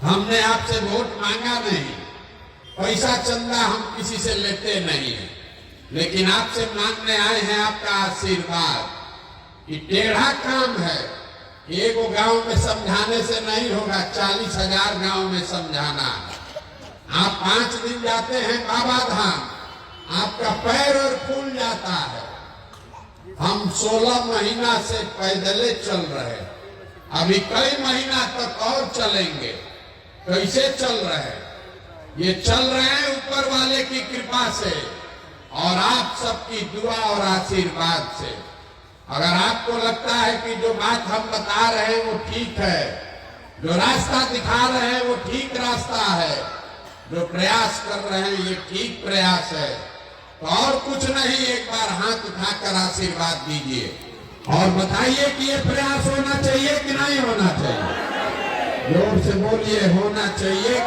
हमने आपसे वोट मांगा नहीं, पैसा चंदा हम किसी से लेते नहीं है, लेकिन आपसे मांगने आए हैं आपका आशीर्वाद कि टेढ़ा काम है। एक गांव में समझाने से नहीं होगा, 40,000 गांव में समझाना है। आप 5 दिन जाते हैं बाबा धाम, आपका पैर और फूल जाता है। हम 16 महीना से पैदले चल रहे, अभी कई महीना तक और चलेंगे। कैसे चल रहे? ये चल रहे हैं ऊपर वाले की कृपा से और आप सबकी दुआ और आशीर्वाद से। अगर आपको लगता है कि जो बात हम बता रहे हैं वो ठीक है, जो रास्ता दिखा रहे हैं वो ठीक रास्ता है, जो प्रयास कर रहे हैं ये ठीक प्रयास है, तो और कुछ नहीं, एक बार हाथ उठाकर आशीर्वाद दीजिए और बताइए कि ये प्रयास होना चाहिए कि नहीं होना चाहिए। जोर से बोलिए, होना चाहिए